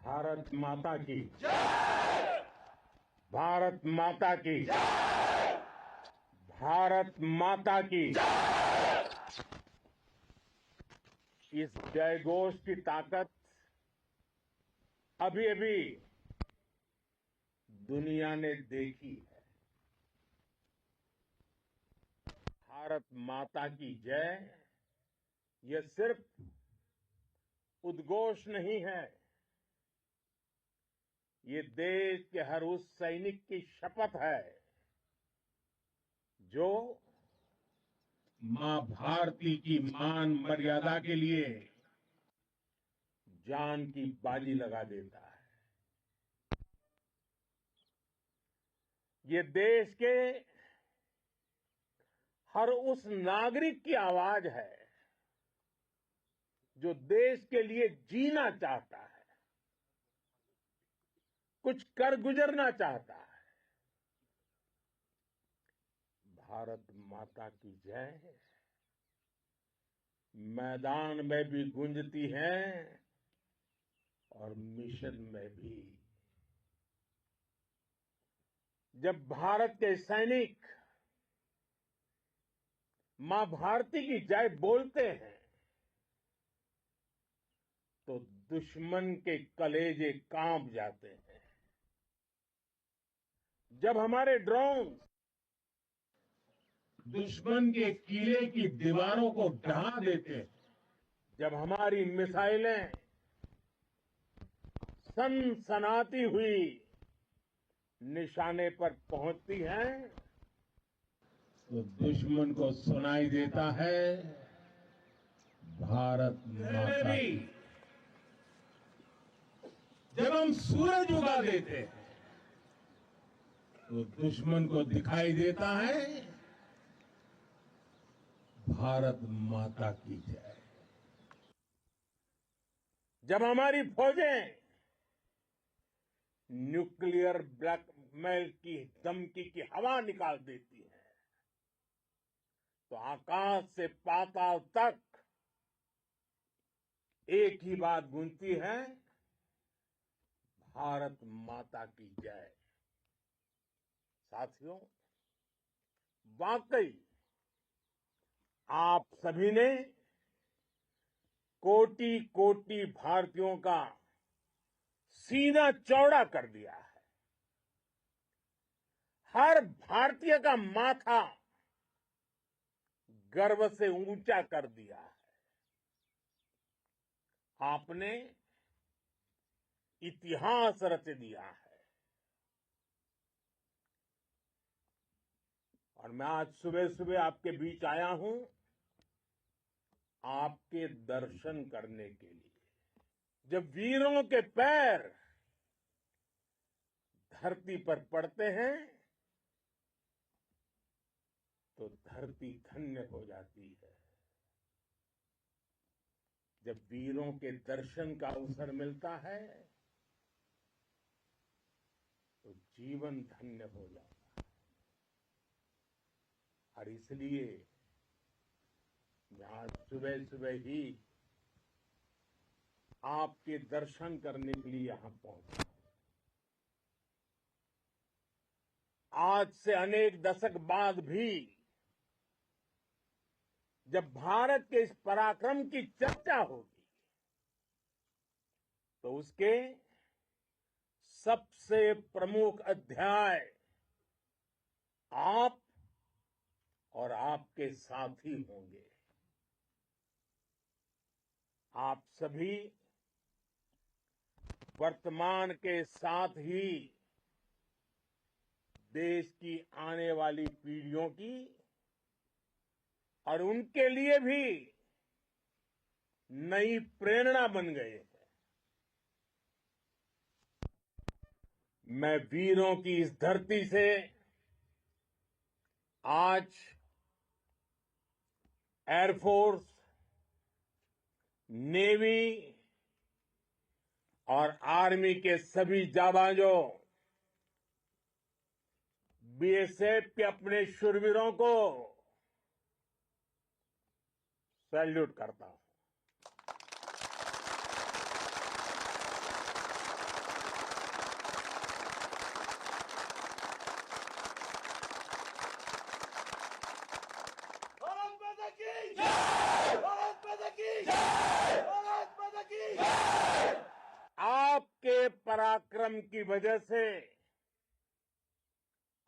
भारत माता की भारत माता की भारत माता की इस जयघोष की ताकत अभी अभी दुनिया ने देखी है। भारत माता की जय यह सिर्फ उद्घोष नहीं है, ये देश के हर उस सैनिक की शपथ है जो मां भारती की मान मर्यादा के लिए जान की बाजी लगा देता है। ये देश के हर उस नागरिक की आवाज है जो देश के लिए जीना चाहता है, कुछ कर गुजरना चाहता है। भारत माता की जय मैदान में भी गूंजती है और मिशन में भी। जब भारत के सैनिक मां भारती की जय बोलते हैं तो दुश्मन के कलेजे कांप जाते हैं। जब हमारे ड्रोन दुश्मन के किले की दीवारों को ढहा देते हैं, जब हमारी मिसाइलें सनसनाती हुई निशाने पर पहुंचती हैं तो दुश्मन को सुनाई देता है भारत माता की। जब हम सूरज उगा देते हैं तो दुश्मन को दिखाई देता है भारत माता की जय। जब हमारी फौजें न्यूक्लियर ब्लैकमेल की धमकी की हवा निकाल देती हैं तो आकाश से पाताल तक एक ही बात गूंजती है, भारत माता की जय। साथियों, वाकई आप सभी ने कोटि कोटि भारतीयों का सीना चौड़ा कर दिया है। हर भारतीय का माथा गर्व से ऊंचा कर दिया है। आपने इतिहास रच दिया है। और मैं आज सुबह सुबह आपके बीच आया हूं आपके दर्शन करने के लिए। जब वीरों के पैर धरती पर पड़ते हैं तो धरती धन्य हो जाती है। जब वीरों के दर्शन का अवसर मिलता है तो जीवन धन्य हो जाता है। और इसलिए मैं आज सुबह सुबह ही आपके दर्शन करने के लिए यहां पहुंचा। आज से अनेक दशक बाद भी जब भारत के इस पराक्रम की चर्चा होगी तो उसके सबसे प्रमुख अध्याय आप और आपके साथी होंगे। आप सभी वर्तमान के साथ ही देश की आने वाली पीढ़ियों की और उनके लिए भी नई प्रेरणा बन गए हैं। मैं वीरों की इस धरती से आज एयरफोर्स, नेवी और आर्मी के सभी जाबाजों, बीएसएफ के अपने शूरवीरों को सैल्यूट करता हूं। की जय, भारत माता की जय, भारत माता की जय। आपके पराक्रम की वजह से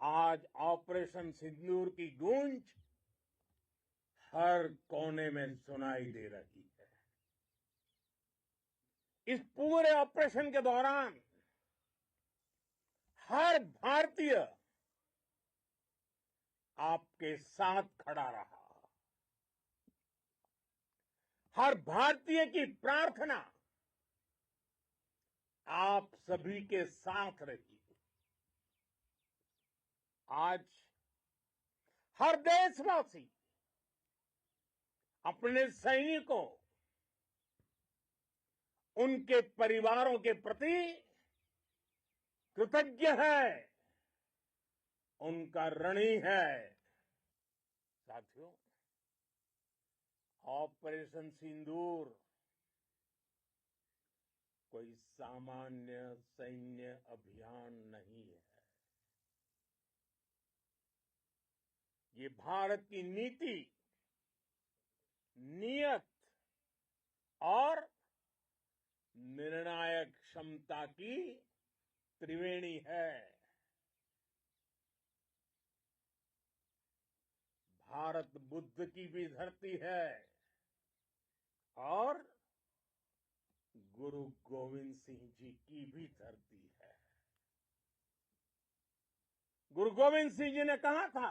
आज ऑपरेशन सिंदूर की गूंज हर कोने में सुनाई दे रही है। इस पूरे ऑपरेशन के दौरान हर भारतीय आपके साथ खड़ा रहा। हर भारतीय की प्रार्थना आप सभी के साथ रही। आज हर देशवासी अपने सैनिकों, उनके परिवारों के प्रति कृतज्ञ है, उनका ऋणी है। साथियों, ऑपरेशन सिंदूर कोई सामान्य सैन्य अभियान नहीं है। ये भारत की नीति, नियत और निर्णायक क्षमता की त्रिवेणी है। भारत बुद्ध की भी धरती है और गुरु गोविंद सिंह जी की भी धरती है। गुरु गोविंद सिंह जी ने कहा था,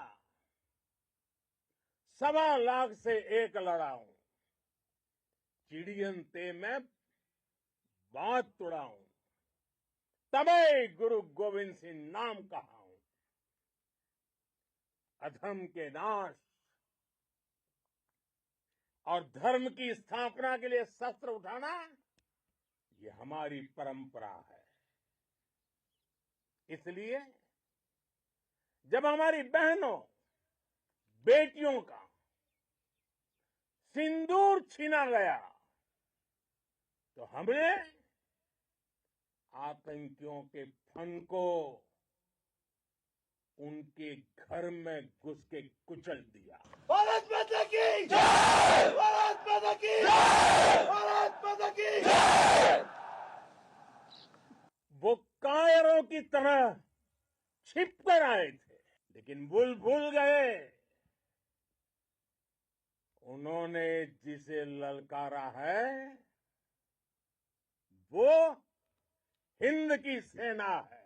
1.25 लाख से एक लड़ाऊं, चिड़ियन ते मैं बात तुड़ाऊं, तबे गुरु गोविंद सिंह नाम कहाऊं। अधर्म के नाश और धर्म की स्थापना के लिए शस्त्र उठाना, ये हमारी परंपरा है। इसलिए जब हमारी बहनों, बेटियों का सिंदूर छीना गया, तो हमने आतंकियों के फन को उनके घर में घुस के कुचल दिया। भारत माता की जय, भारत माता की जय, भारत माता की जय। वो कायरों की तरह छिप कर आए थे, लेकिन भूल गए उन्होंने जिसे ललकारा है वो हिंद की सेना है।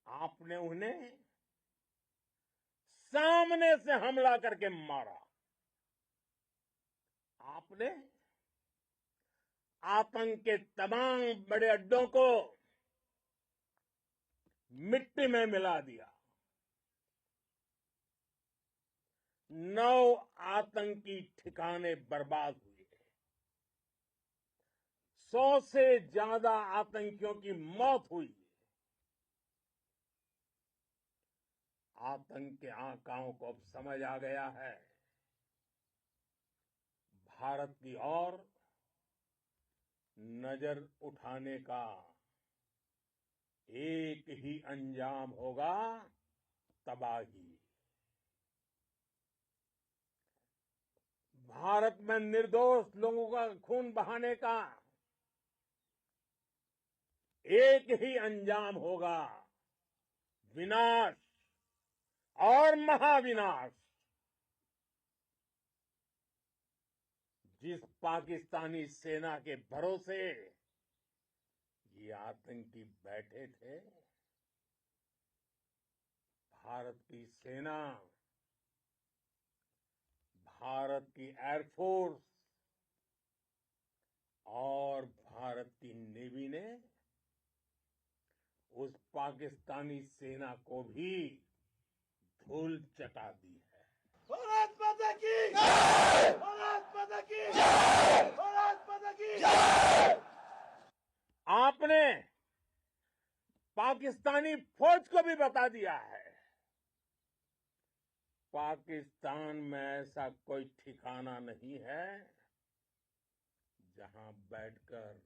आपने उन्हें सामने से हमला करके मारा। आपने आतंक के तमाम बड़े अड्डों को मिट्टी में मिला दिया। 9 आतंकी ठिकाने बर्बाद हुए। 100 से ज्यादा आतंकियों की मौत हुई। आतंक के आकाओं को अब समझ आ गया है, भारत की ओर नजर उठाने का एक ही अंजाम होगा, तबाही। भारत में निर्दोष लोगों का खून बहाने का एक ही अंजाम होगा, विनाश और महाविनाश। जिस पाकिस्तानी सेना के भरोसे ये आतंकी बैठे थे, भारत की सेना, भारत की एयरफोर्स और भारत की नेवी ने उस पाकिस्तानी सेना को भी धूल चटा दी है। भारत माता की जय, भारत माता की जय, भारत माता की जय। आपने पाकिस्तानी फौज को भी बता दिया है, पाकिस्तान में ऐसा कोई ठिकाना नहीं है जहां बैठकर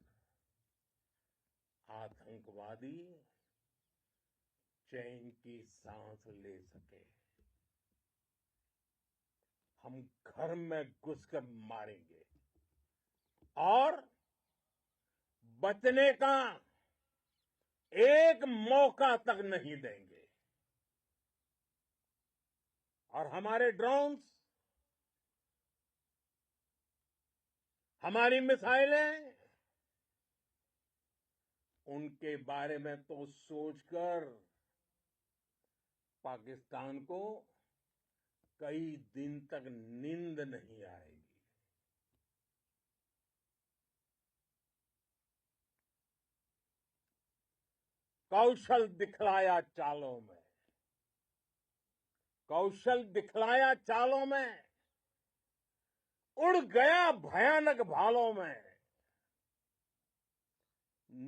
आतंकवादी चैन की सांस ले सके। हम घर में घुसकर मारेंगे और बचने का एक मौका तक नहीं देंगे। और हमारे ड्रोन्स, हमारी मिसाइलें, उनके बारे में तो सोचकर पाकिस्तान को कई दिन तक नींद नहीं आएगी। कौशल दिखलाया चालों में, कौशल दिखलाया चालों में, उड़ गया भयानक भालों में,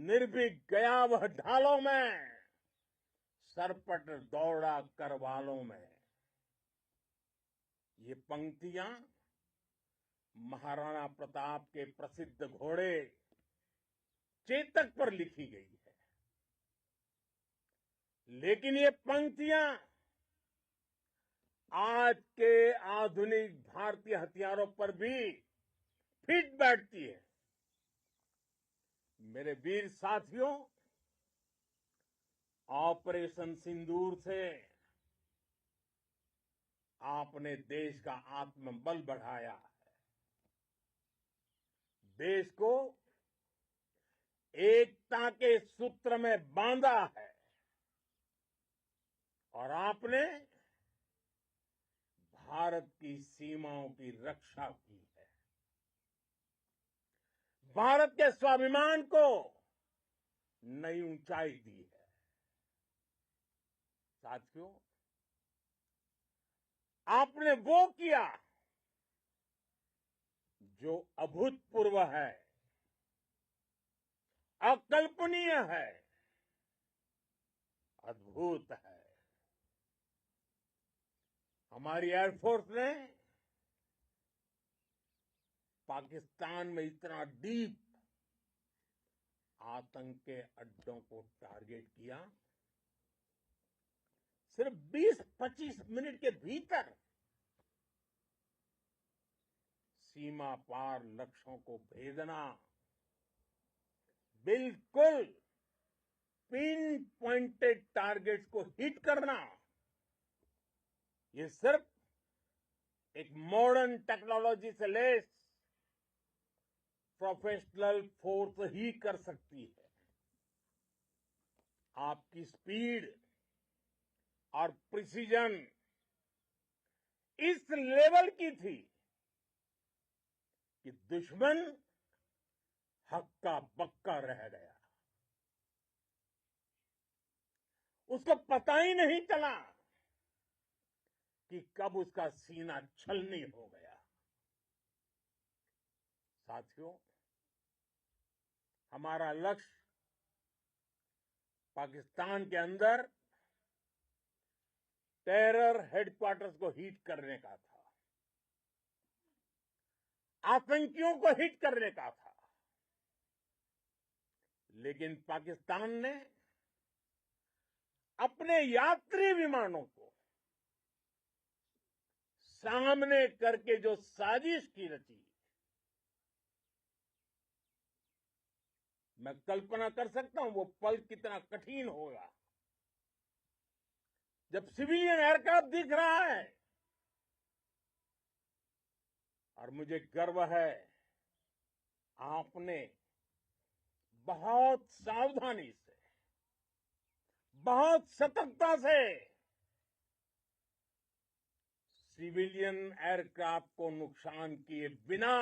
निर्भीक गया वह ढालों में, सरपट दौड़ा करवालों में। ये पंक्तियां महाराणा प्रताप के प्रसिद्ध घोड़े चेतक पर लिखी गई है। लेकिन ये पंक्तियां आज के आधुनिक भारतीय हथियारों पर भी फिट बैठती है। मेरे वीर साथियों, ऑपरेशन सिंदूर से आपने देश का आत्मबल बढ़ाया है, देश को एकता के सूत्र में बांधा है और आपने भारत की सीमाओं की रक्षा की है। भारत के स्वाभिमान को नई ऊंचाई दी है। साथियों, आपने वो किया जो अभूतपूर्व है, अकल्पनीय है, अद्भुत है। हमारी एयरफोर्स ने पाकिस्तान में इतना डीप आतंक के अड्डों को टारगेट किया, सिर्फ 20-25 मिनट के भीतर सीमा पार लक्ष्यों को भेदना, बिल्कुल पिन पॉइंटेड टारगेट्स को हिट करना, ये सिर्फ एक मॉडर्न टेक्नोलॉजी से लैस प्रोफेशनल फोर्स ही कर सकती है। आपकी स्पीड और प्रिसीजन इस लेवल की थी कि दुश्मन हक्का बक्का रह गया। उसको पता ही नहीं चला कि कब उसका सीना छलनी हो गया। साथियों, हमारा लक्ष्य पाकिस्तान के अंदर टेरर हेडक्वार्टर्स को हिट करने का था, आतंकियों को हिट करने का था। लेकिन पाकिस्तान ने अपने यात्री विमानों को सामने करके जो साजिश की रची, मैं कल्पना कर सकता हूं वो पल कितना कठिन होगा जब सिविलियन एयरक्राफ्ट दिख रहा है। और मुझे गर्व है, आपने बहुत सावधानी से, बहुत सतर्कता से सिविलियन एयरक्राफ्ट को नुकसान किए बिना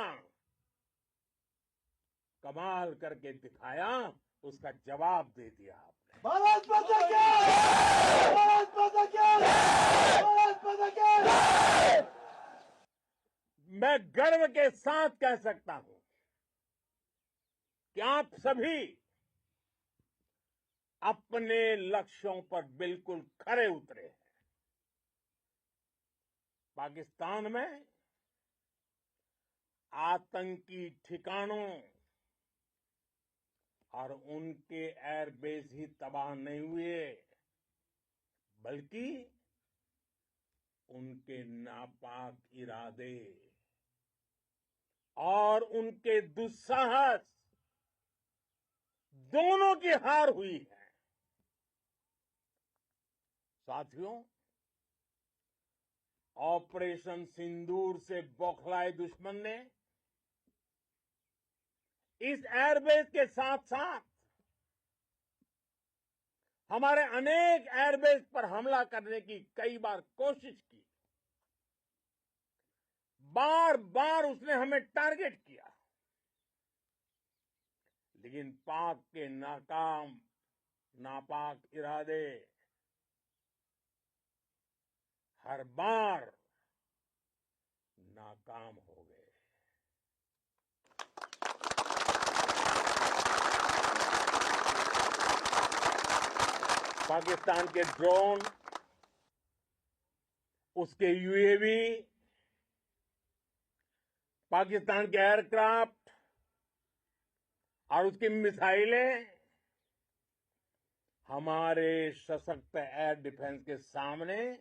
कमाल करके दिखाया, उसका जवाब दे दिया आपने। भारत माता की जय! भारत माता की जय! भारत माता की जय! मैं गर्व के साथ कह सकता हूं कि आप सभी अपने लक्ष्यों पर बिल्कुल खरे उतरे हैं। पाकिस्तान में आतंकी ठिकानों और उनके एयरबेस ही तबाह नहीं हुए, बल्कि उनके नापाक इरादे और उनके दुस्साहस दोनों की हार हुई है। साथियों, ऑपरेशन सिंदूर से बौखलाए दुश्मन ने इस एयरबेस के साथ साथ हमारे अनेक एयरबेस पर हमला करने की कई बार कोशिश की। बार बार उसने हमें टारगेट किया, लेकिन पाक के नापाक इरादे हर बार नाकाम हो गए। पाकिस्तान के ड्रोन, उसके यूएवी, पाकिस्तान के एयरक्राफ्ट और उसकी मिसाइलें हमारे सशक्त एयर डिफेंस के सामने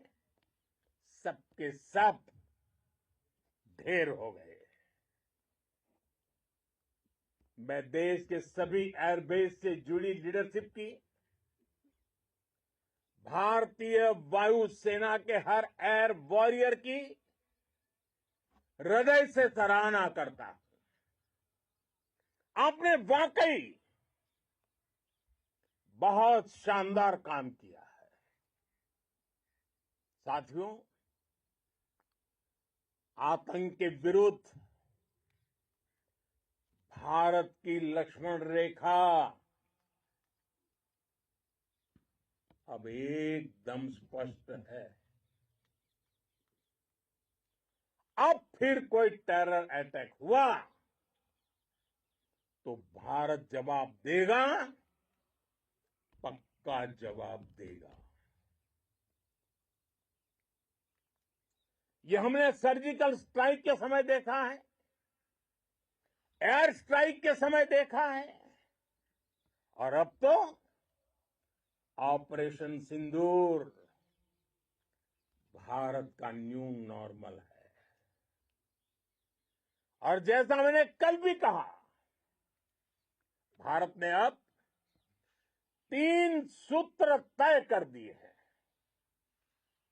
सबके सब ढेर हो गए। मैं देश के सभी एयरबेस से जुड़ी लीडरशिप की, भारतीय वायुसेना के हर एयर वॉरियर की हृदय से सराहना करता हूं। आपने वाकई बहुत शानदार काम किया है। साथियों, आतंक के विरुद्ध भारत की लक्ष्मण रेखा अब एकदम स्पष्ट है। अब फिर कोई टेरर अटैक हुआ तो भारत जवाब देगा, पक्का जवाब देगा। ये हमने सर्जिकल स्ट्राइक के समय देखा है, एयर स्ट्राइक के समय देखा है, और अब तो ऑपरेशन सिंदूर भारत का न्यू नॉर्मल है। और जैसा मैंने कल भी कहा, भारत ने अब 3 सूत्र तय कर दिए हैं।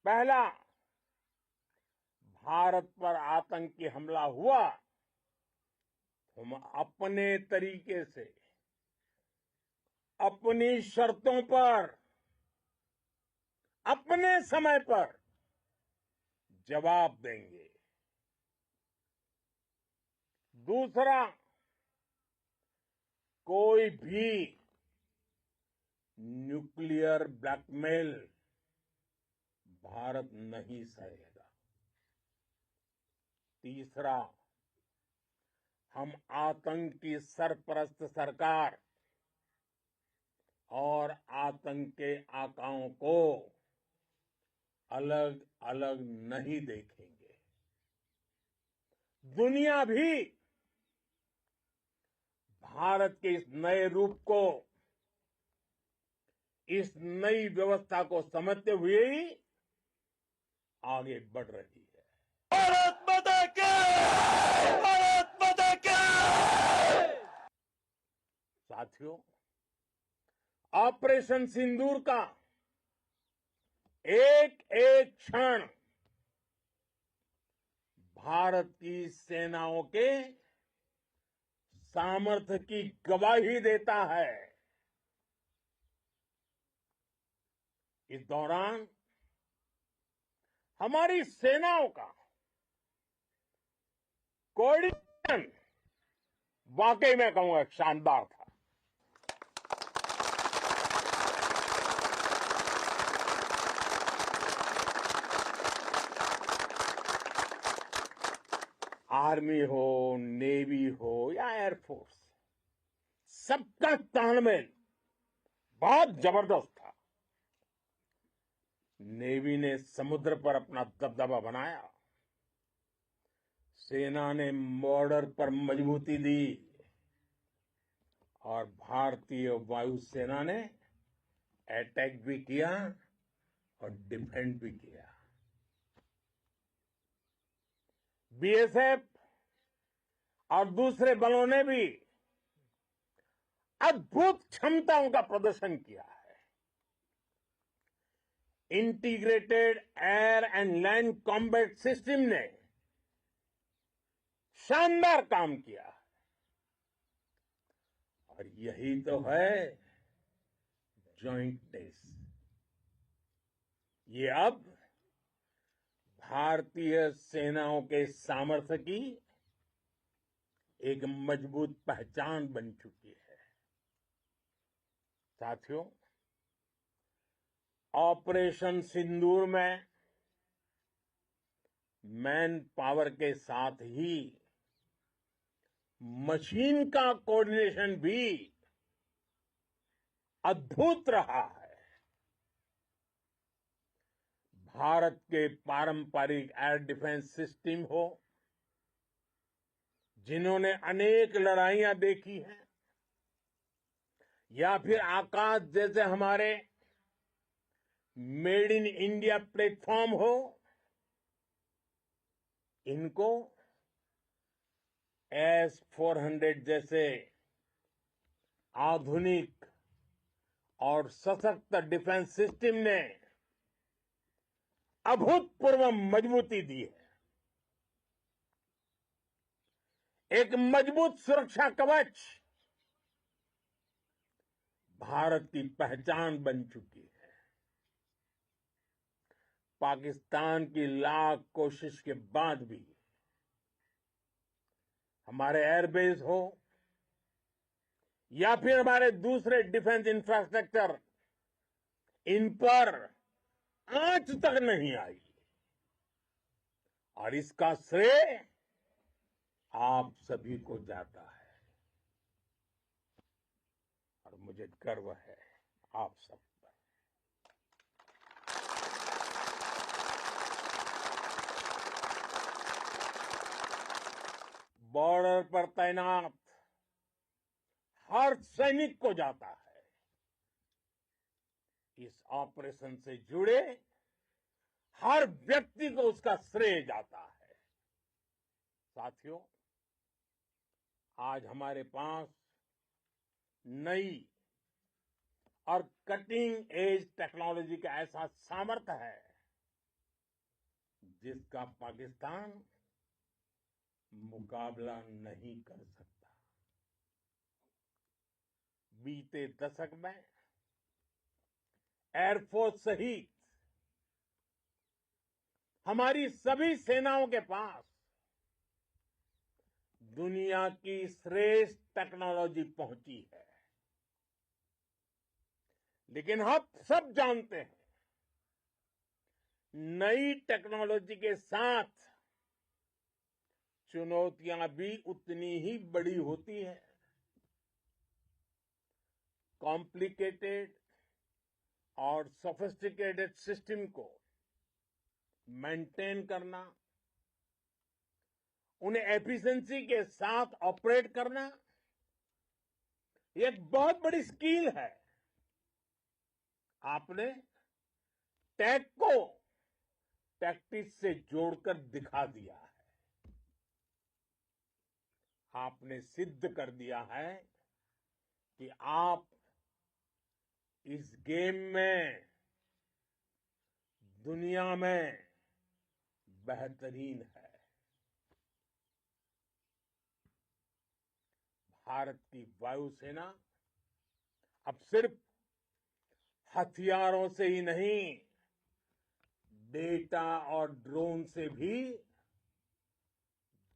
पहला, भारत पर आतंकी हमला हुआ, हम अपने तरीके से, अपनी शर्तों पर, अपने समय पर जवाब देंगे। दूसरा, कोई भी न्यूक्लियर ब्लैकमेल भारत नहीं सहेगा। तीसरा, हम आतंक की सरपरस्त सरकार और आतंक के आकाओं को अलग अलग नहीं देखेंगे। दुनिया भी भारत के इस नए रूप को, इस नई व्यवस्था को समझते हुए ही आगे बढ़ रही है। भारत माता की! भारत माता की! साथियों, ऑपरेशन सिंदूर का एक एक क्षण भारत की सेनाओं के सामर्थ्य की गवाही देता है। इस दौरान हमारी सेनाओं का कोऑर्डिनेशन वाकई में कहूंगा शानदार था। आर्मी हो, नेवी हो या एयरफोर्स, सबका तालमेल बहुत जबरदस्त था। नेवी ने समुद्र पर अपना दबदबा बनाया, सेना ने बॉर्डर पर मजबूती दी और भारतीय वायुसेना ने अटैक भी किया और डिफेंड भी किया। बीएसएफ और दूसरे बलों ने भी अद्भुत क्षमताओं का प्रदर्शन किया है। Integrated air and land combat system ने शानदार काम किया और यही तो है जॉइंटनेस। ये अब भारतीय सेनाओं के सामर्थ्य की एक मजबूत पहचान बन चुकी है। साथियों, ऑपरेशन सिंदूर में मैन पावर के साथ ही मशीन का कोऑर्डिनेशन भी अद्भुत रहा है। भारत के पारंपरिक एयर डिफेंस सिस्टम हो, जिन्होंने अनेक लड़ाइयां देखी हैं, या फिर आकाश जैसे हमारे मेड इन इंडिया प्लेटफॉर्म हो, इनको S-400 जैसे आधुनिक और सशक्त डिफेंस सिस्टम ने अभूतपूर्व मजबूती दी है। एक मजबूत सुरक्षा कवच भारत की पहचान बन चुकी है। पाकिस्तान की लाख कोशिश के बाद भी हमारे एयरबेस हो या फिर हमारे दूसरे डिफेंस इंफ्रास्ट्रक्चर, इन पर आंच तक नहीं आई और इसका श्रेय आप सभी को जाता है और मुझे गर्व है आप सब पर। बॉर्डर पर तैनात हर सैनिक को जाता है। इस ऑपरेशन से जुड़े हर व्यक्ति को उसका श्रेय जाता है। साथियों, आज हमारे पास नई और कटिंग एज टेक्नोलॉजी का ऐसा सामर्थ्य है जिसका पाकिस्तान मुकाबला नहीं कर सकता। बीते दशक में एयरफोर्स सहित हमारी सभी सेनाओं के पास दुनिया की श्रेष्ठ टेक्नोलॉजी पहुंची है। लेकिन हम सब जानते हैं, नई टेक्नोलॉजी के साथ चुनौतियां भी उतनी ही बड़ी होती हैं। कॉम्प्लिकेटेड और सोफिस्टिकेटेड सिस्टम को मेंटेन करना, उन्हें एफिशिएंसी के साथ ऑपरेट करना, ये एक बहुत बड़ी स्किल है। आपने टेक को टैक्टिक्स से जोड़कर दिखा दिया है। आपने सिद्ध कर दिया है कि आप इस गेम में दुनिया में बेहतरीन है। भारत की वायुसेना अब सिर्फ हथियारों से ही नहीं, डेटा और ड्रोन से भी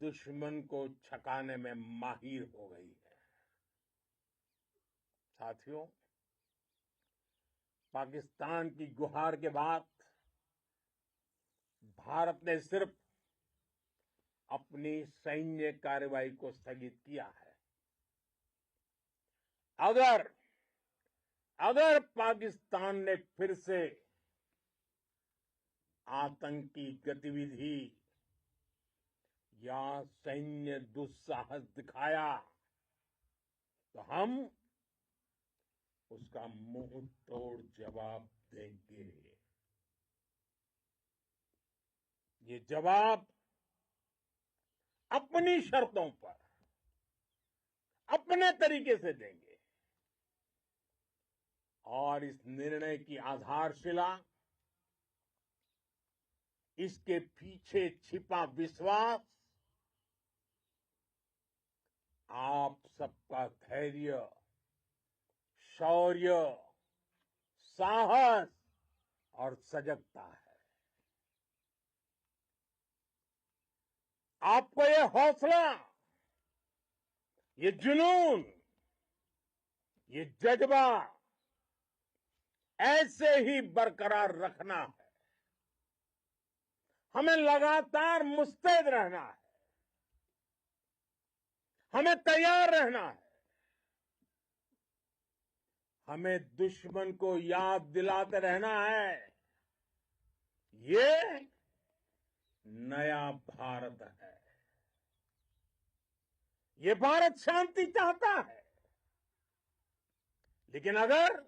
दुश्मन को छकाने में माहिर हो गई है। साथियों, पाकिस्तान की गुहार के बाद भारत ने सिर्फ अपनी सैन्य कार्रवाई को स्थगित किया है। अगर पाकिस्तान ने फिर से आतंकी गतिविधि या सैन्य दुस्साहस दिखाया तो हम उसका मुंह तोड़ जवाब देंगे। ये जवाब अपनी शर्तों पर अपने तरीके से देंगे और इस निर्णय की आधारशिला इसके पीछे छिपा विश्वास आप सबका धैर्य, शौर्य, साहस और सजगता है। आपको ये हौसला, ये जुनून, ये जज्बा ऐसे ही बरकरार रखना है। हमें लगातार मुस्तैद रहना है, हमें तैयार रहना है। हमें दुश्मन को याद दिलाते रहना है, ये नया भारत है। ये भारत शांति चाहता है, लेकिन अगर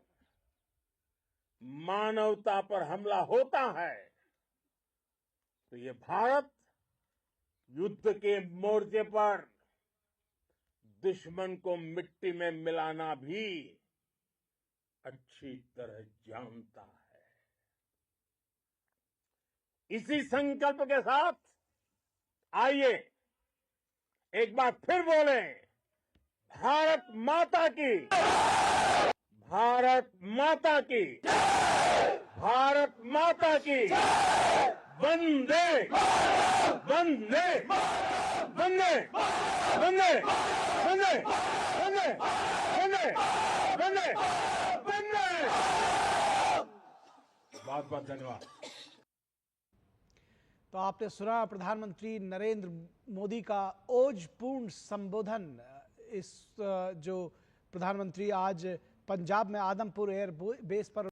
मानवता पर हमला होता है तो ये भारत युद्ध के मोर्चे पर दुश्मन को मिट्टी में मिलाना भी अच्छी तरह जानता है। इसी संकल्प के साथ आइए एक बार फिर बोलें, भारत माता की, भारत माता की, भारत माता की, वंदे वंदे वंदे वंदे वंदे वंदे वंदे वंदे वंदे। बहुत बहुत धन्यवाद। तो आपने सुना प्रधानमंत्री नरेंद्र मोदी का ओजपूर्ण संबोधन। इस जो प्रधानमंत्री आज पंजाब में आदमपुर एयर बेस पर